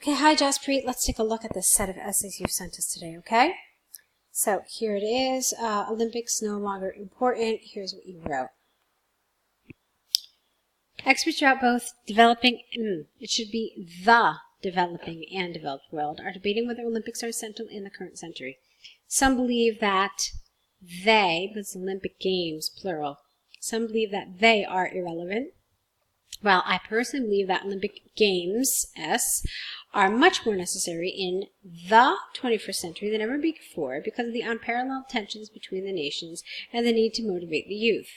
Okay, hi Jaspreet. Let's take a look at this set of essays you've sent us today, okay? So here it is. Olympics no longer important. Here's what you wrote. Experts throughout both developing, it should be the developing and developed world, are debating whether Olympics are essential in the current century. Some believe that they, that's Olympic Games, plural, some believe that they are irrelevant. Well, I personally believe that Olympic Games, S, are much more necessary in the 21st century than ever before because of the unparalleled tensions between the nations and the need to motivate the youth.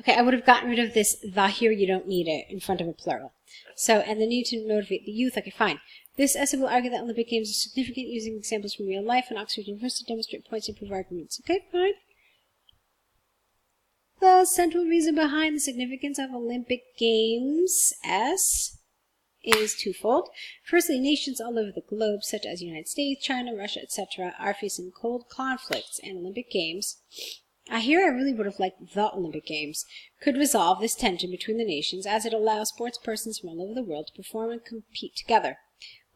Okay, I would have gotten rid of this the here, you don't need it, in front of a plural. So, and the need to motivate the youth, okay, fine. This essay will argue that Olympic Games are significant using examples from real life and Oxford University to demonstrate points and prove arguments. Okay, fine. The central reason behind the significance of Olympic Games, S, is twofold. Firstly, nations all over the globe, such as the United States, China, Russia, etc., are facing cold conflicts, and Olympic Games, here I really would have liked the Olympic Games, could resolve this tension between the nations as it allows sportspersons from all over the world to perform and compete together.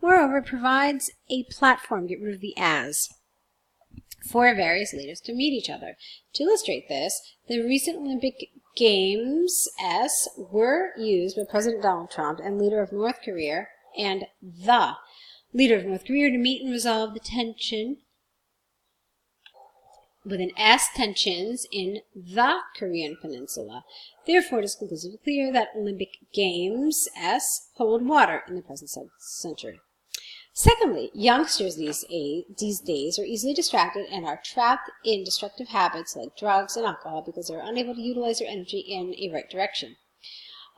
Moreover, it provides a platform, get rid of the as, for various leaders to meet each other. To illustrate this, the recent Olympic Games, S, were used by President Donald Trump and leader of North Korea and the leader of North Korea to meet and resolve the tension with an S tensions in the Korean Peninsula. Therefore, it is conclusively clear that Olympic Games, S, hold water in the present century. Secondly, youngsters these days are easily distracted and are trapped in destructive habits like drugs and alcohol because they are unable to utilize their energy in a right direction.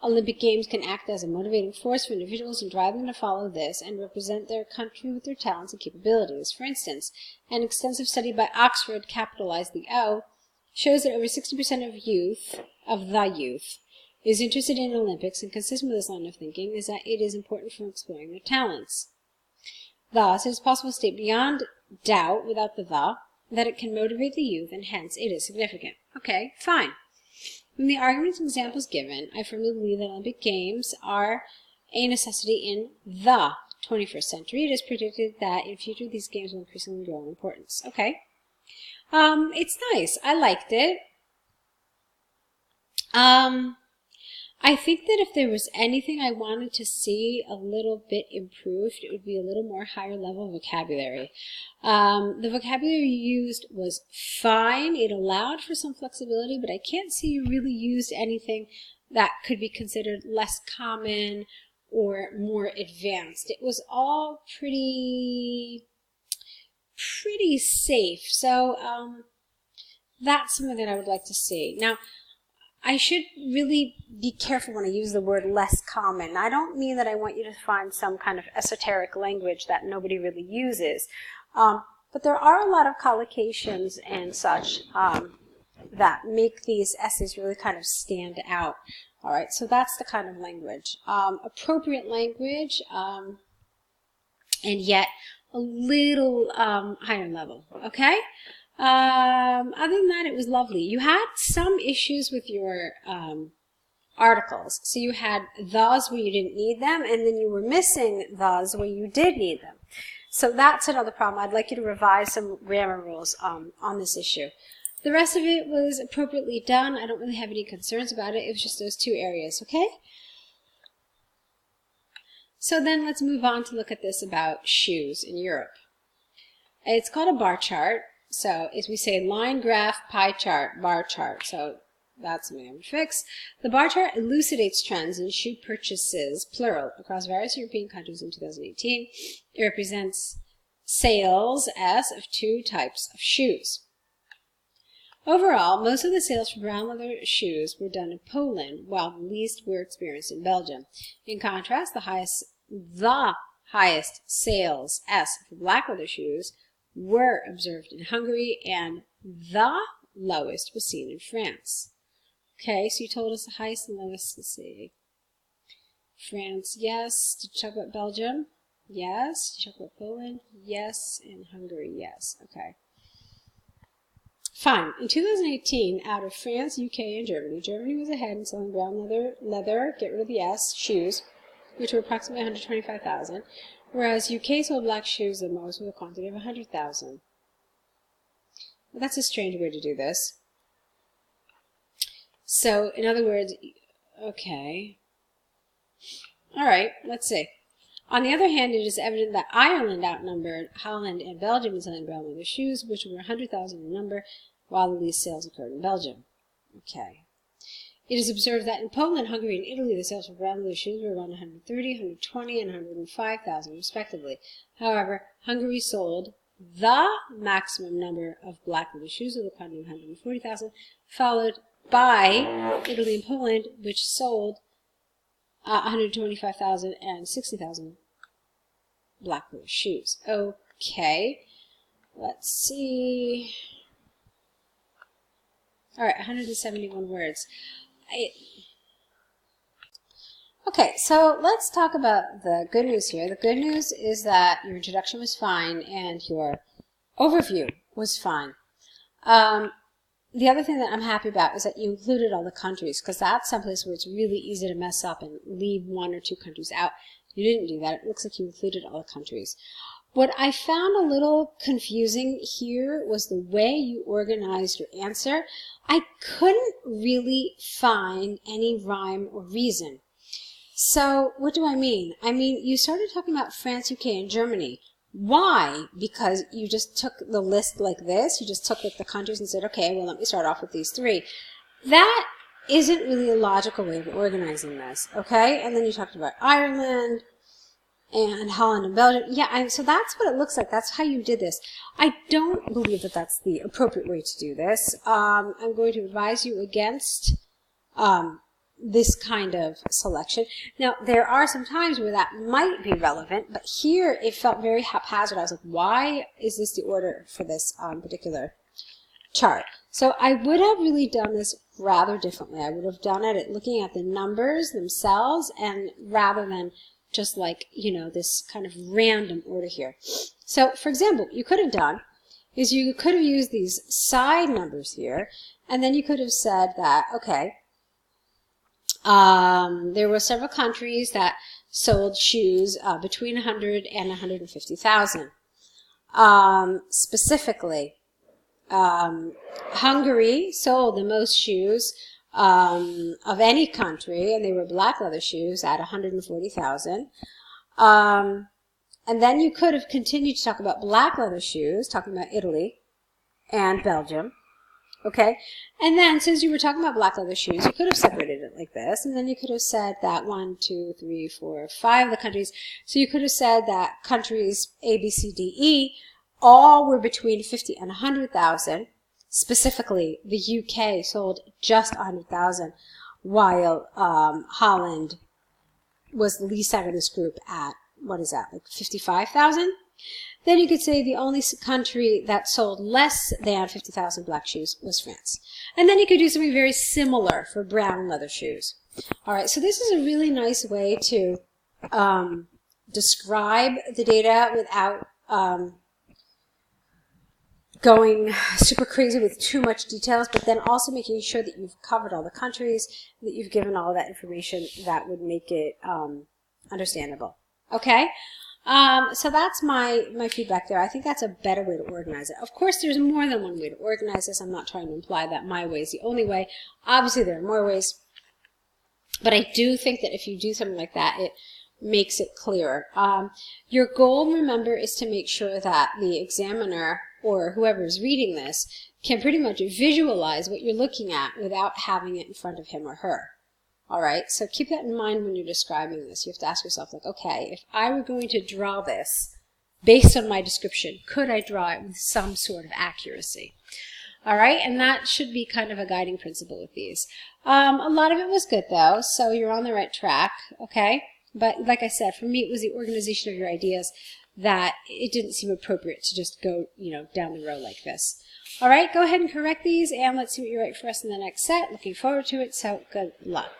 Olympic Games can act as a motivating force for individuals and drive them to follow this and represent their country with their talents and capabilities. For instance, an extensive study by Oxford, capitalized the O, shows that over 60% of the youth, is interested in Olympics, and consistent with this line of thinking is that it is important for exploring their talents. Thus, it is possible to state beyond doubt, without the that it can motivate the youth, and hence it is significant. Okay, fine. From the arguments and examples given, I firmly believe that Olympic Games are a necessity in the 21st century. It is predicted that in future these games will increasingly grow in importance. Okay. It's nice. I liked it. I think that if there was anything I wanted to see a little bit improved, it would be a little more higher level vocabulary. The vocabulary used was fine. It allowed for some flexibility, but I can't see you really used anything that could be considered less common or more advanced. It was all pretty safe. So that's something that I would like to see. Now, I should really be careful when I use the word less common. I don't mean that I want you to find some kind of esoteric language that nobody really uses. But there are a lot of collocations and such that make these essays really kind of stand out. All right, so that's the kind of language. Appropriate language, and yet a little higher level, okay? Other than that, it was lovely. You had some issues with your articles. So you had those where you didn't need them, and then you were missing those where you did need them. So that's another problem. I'd like you to revise some grammar rules on this issue. The rest of it was appropriately done. I don't really have any concerns about it. It was just those two areas, okay? So then let's move on to look at this about shoes in Europe. It's called a bar chart. So as we say, line, graph, pie chart, bar chart. So that's something I'm going to fix. The bar chart elucidates trends in shoe purchases, plural, across various European countries in 2018. It represents sales, S, of two types of shoes. Overall, most of the sales for brown leather shoes were done in Poland, while the least were experienced in Belgium. In contrast, the highest sales, S, for black leather shoes were observed in Hungary, and the lowest was seen in France. Okay, so you told us the highest and lowest. Let's see. France, yes. Did you talk about Belgium? Yes. Did you talk about Poland? Yes. And Hungary, yes. Okay. Fine. In 2018, out of France, UK, and Germany, Germany was ahead in selling brown leather, get rid of the S, shoes, which were approximately 125,000, whereas UK sold black shoes the most with a quantity of 100,000. Well, that's a strange way to do this. So, in other words, okay. All right, let's see. On the other hand, it is evident that Ireland outnumbered Holland and Belgium in selling brown leather shoes, which were 100,000 in number, while the least sales occurred in Belgium. Okay. It is observed that in Poland, Hungary, and Italy, the sales for brown leather shoes were around 130, 120, and 105,000, respectively. However, Hungary sold the maximum number of black leather shoes with a quantity of 140,000, followed by Italy and Poland, which sold 125,000 and 60,000 black leather shoes. Okay, let's see. All right, 171 words. Okay, so let's talk about the good news here. The good news is that your introduction was fine and your overview was fine. The other thing that I'm happy about is that you included all the countries, because that's someplace where it's really easy to mess up and leave one or two countries out. You didn't do that. It looks like you included all the countries. What I found a little confusing here was the way you organized your answer. I couldn't really find any rhyme or reason. So what do I mean? I mean, you started talking about France, UK, and Germany. Why? Because you just took the list like this. You just took like the countries and said, okay, well, let me start off with these three. That isn't really a logical way of organizing this, okay? And then you talked about Ireland and Holland and Belgium. Yeah, so that's what it looks like. That's how you did this. I don't believe that that's the appropriate way to do this. I'm going to advise you against this kind of selection. Now, there are some times where that might be relevant, but here it felt very haphazard. I was like, why is this the order for this particular chart? So I would have really done this rather differently. I would have done it looking at the numbers themselves, and rather than just like, you know, this kind of random order here. So, for example, you could have done is you could have used these side numbers here, and then you could have said that, okay, there were several countries that sold shoes between 100 and 150,000. Specifically, Hungary sold the most shoes of any country, and they were black leather shoes at 140,000. And then you could have continued to talk about black leather shoes, talking about Italy and Belgium. Okay, and then since you were talking about black leather shoes, you could have separated it like this, and then you could have said that 1, 2, 3, 4, 5 of the countries. So you could have said that countries A, B, C, D, E all were between 50 and 100,000. Specifically, the UK sold just 100,000, while Holland was the least out of this group at, what is that, like 55,000? Then you could say the only country that sold less than 50,000 black shoes was France. And then you could do something very similar for brown leather shoes. All right, so this is a really nice way to describe the data without going super crazy with too much details, but then also making sure that you've covered all the countries, that you've given all of that information that would make it understandable. Okay? So that's my feedback there. I think that's a better way to organize it. Of course, there's more than one way to organize this. I'm not trying to imply that my way is the only way. Obviously, there are more ways. But I do think that if you do something like that, it makes it clearer. Your goal, remember, is to make sure that the examiner or whoever is reading this can pretty much visualize what you're looking at without having it in front of him or her. All right, so keep that in mind when you're describing this. You have to ask yourself, like, okay, if I were going to draw this based on my description, could I draw it with some sort of accuracy? All right, and that should be kind of a guiding principle with these. A lot of it was good, though, so you're on the right track, okay? But like I said, for me, it was the organization of your ideas that it didn't seem appropriate to just go, you know, down the row like this. All right, go ahead and correct these, and let's see what you write for us in the next set. Looking forward to it, so good luck.